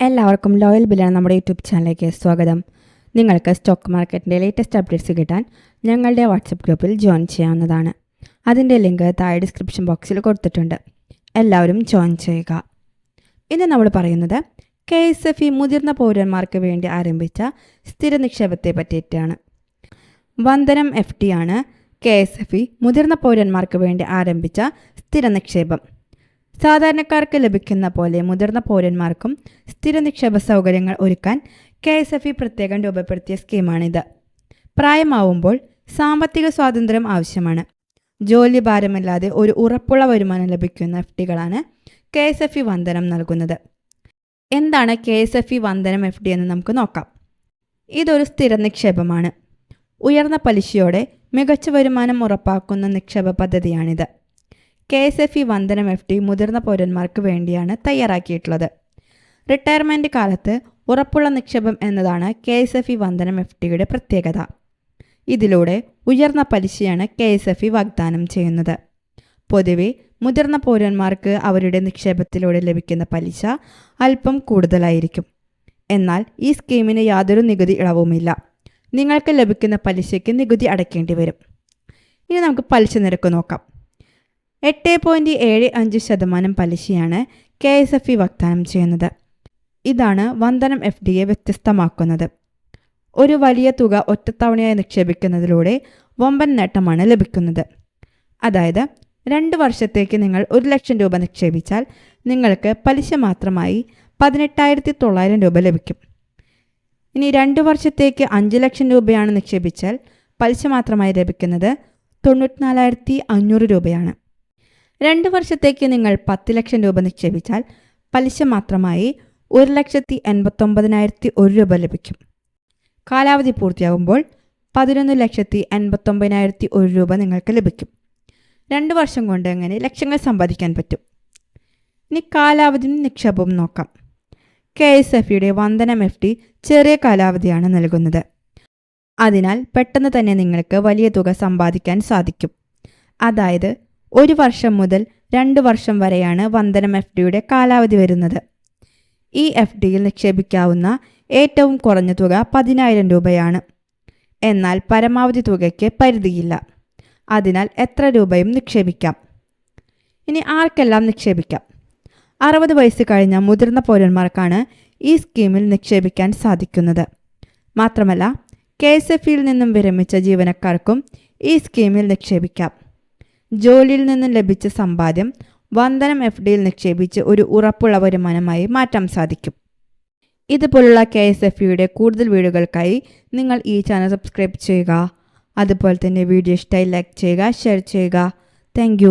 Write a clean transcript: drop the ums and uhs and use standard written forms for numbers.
എല്ലാവർക്കും ലോയൽ ബില്ലാണ് നമ്മുടെ യൂട്യൂബ് ചാനലിലേക്ക് സ്വാഗതം. നിങ്ങൾക്ക് സ്റ്റോക്ക് മാർക്കറ്റിൻ്റെ ലേറ്റസ്റ്റ് അപ്ഡേറ്റ്സ് കിട്ടാൻ ഞങ്ങളുടെ വാട്സപ്പ് ഗ്രൂപ്പിൽ ജോയിൻ ചെയ്യാവുന്നതാണ്. അതിൻ്റെ ലിങ്ക് താഴെ ഡിസ്ക്രിപ്ഷൻ ബോക്സിൽ കൊടുത്തിട്ടുണ്ട്. എല്ലാവരും ജോയിൻ ചെയ്യുക. ഇന്ന് നമ്മൾ പറയുന്നത് KSFE മുതിർന്ന പൗരന്മാർക്ക് വേണ്ടി ആരംഭിച്ച സ്ഥിര നിക്ഷേപത്തെ പറ്റിയിട്ടാണ്. വന്ദനം FD ആണ് KSFE മുതിർന്ന പൗരന്മാർക്ക് വേണ്ടി ആരംഭിച്ച സ്ഥിര നിക്ഷേപം. സാധാരണക്കാർക്ക് ലഭിക്കുന്ന പോലെ മുതിർന്ന പൗരന്മാർക്കും സ്ഥിര നിക്ഷേപ സൗകര്യങ്ങൾ ഒരുക്കാൻ KSFE പ്രത്യേകം രൂപപ്പെടുത്തിയ സ്കീമാണിത്. പ്രായമാവുമ്പോൾ സാമ്പത്തിക സ്വാതന്ത്ര്യം ആവശ്യമാണ്. ജോലി ഭാരമില്ലാതെ ഒരു ഉറപ്പുള്ള വരുമാനം ലഭിക്കുന്ന FDകളാണ് KSFE വന്ദനം നൽകുന്നത്. എന്താണ് KSFE വന്ദനം FD എന്ന് നമുക്ക് നോക്കാം. ഇതൊരു സ്ഥിര നിക്ഷേപമാണ്. ഉയർന്ന പലിശയോടെ മികച്ച വരുമാനം ഉറപ്പാക്കുന്ന നിക്ഷേപ പദ്ധതിയാണിത്. KSFE വന്ദനം FD മുതിർന്ന പൗരന്മാർക്ക് വേണ്ടിയാണ് തയ്യാറാക്കിയിട്ടുള്ളത്. റിട്ടയർമെൻറ്റ് കാലത്ത് ഉറപ്പുള്ള നിക്ഷേപം എന്നതാണ് KSFE വന്ദനം FDയുടെ പ്രത്യേകത. ഇതിലൂടെ ഉയർന്ന പലിശയാണ് KSFE വാഗ്ദാനം ചെയ്യുന്നത്. പൊതുവെ മുതിർന്ന പൗരന്മാർക്ക് അവരുടെ നിക്ഷേപത്തിലൂടെ ലഭിക്കുന്ന പലിശ അല്പം കൂടുതലായിരിക്കും. എന്നാൽ ഈ സ്കീമിന് യാതൊരു നികുതി ഇളവുമില്ല. നിങ്ങൾക്ക് ലഭിക്കുന്ന പലിശയ്ക്ക് നികുതി അടയ്ക്കേണ്ടി വരും. ഇനി നമുക്ക് പലിശ നിരക്ക് നോക്കാം. 8.75% പലിശയാണ് KSFE വാഗ്ദാനം ചെയ്യുന്നത്. ഇതാണ് വന്ദനം FDയെ വ്യത്യസ്തമാക്കുന്നത്. ഒരു വലിയ തുക ഒറ്റത്തവണയായി നിക്ഷേപിക്കുന്നതിലൂടെ വമ്പൻ നേട്ടമാണ് ലഭിക്കുന്നത്. അതായത് 2 വർഷത്തേക്ക് നിങ്ങൾ 1 ലക്ഷം രൂപ നിക്ഷേപിച്ചാൽ നിങ്ങൾക്ക് പലിശ മാത്രമായി 18,900 രൂപ ലഭിക്കും. ഇനി 2 വർഷത്തേക്ക് 5 ലക്ഷം രൂപയാണ് നിക്ഷേപിച്ചാൽ പലിശ മാത്രമായി ലഭിക്കുന്നത് 94,500 രൂപയാണ്. 2 വർഷത്തേക്ക് നിങ്ങൾ 10 ലക്ഷം രൂപ നിക്ഷേപിച്ചാൽ പലിശ മാത്രമായി 1,89,100 രൂപ ലഭിക്കും. കാലാവധി പൂർത്തിയാകുമ്പോൾ 11,89,100 രൂപ നിങ്ങൾക്ക് ലഭിക്കും. 2 വർഷം കൊണ്ട് അങ്ങനെ ലക്ഷങ്ങൾ സമ്പാദിക്കാൻ പറ്റും. ഇനി കാലാവധിയും നിക്ഷേപവും നോക്കാം. KSFEയുടെ വന്ദനം FD ചെറിയ കാലാവധിയാണ് നൽകുന്നത്. അതിനാൽ പെട്ടെന്ന് തന്നെ നിങ്ങൾക്ക് വലിയ തുക സമ്പാദിക്കാൻ സാധിക്കും. അതായത് 1 വർഷം മുതൽ 2 വർഷം വരെയാണ് വന്ദനം FDയുടെ കാലാവധി വരുന്നത്. ഈ FDയിൽ നിക്ഷേപിക്കാവുന്ന ഏറ്റവും കുറഞ്ഞ തുക 10,000 രൂപയാണ്. എന്നാൽ പരമാവധി തുകയ്ക്ക് പരിധിയില്ല. അതിനാൽ എത്ര രൂപയും നിക്ഷേപിക്കാം. ഇനി ആർക്കെല്ലാം നിക്ഷേപിക്കാം? 60 വയസ്സ് കഴിഞ്ഞ മുതിർന്ന പൗരന്മാർക്കാണ് ഈ സ്കീമിൽ നിക്ഷേപിക്കാൻ സാധിക്കുന്നത്. മാത്രമല്ല KSFEയിൽ നിന്നും വിരമിച്ച ജീവനക്കാർക്കും ഈ സ്കീമിൽ നിക്ഷേപിക്കാം. ജോലിയിൽ നിന്നും ലഭിച്ച സമ്പാദ്യം വന്ദനം FDയിൽ നിക്ഷേപിച്ച് ഒരു ഉറപ്പുള്ള വരുമാനമായി മാറ്റാൻ സാധിക്കും. ഇതുപോലുള്ള KSFEയുടെ കൂടുതൽ വീഡിയോകൾക്കായി നിങ്ങൾ ഈ ചാനൽ സബ്സ്ക്രൈബ് ചെയ്യുക. അതുപോലെ തന്നെ വീഡിയോ ഇഷ്ടമായി ലൈക്ക് ചെയ്യുക, ഷെയർ ചെയ്യുക. താങ്ക്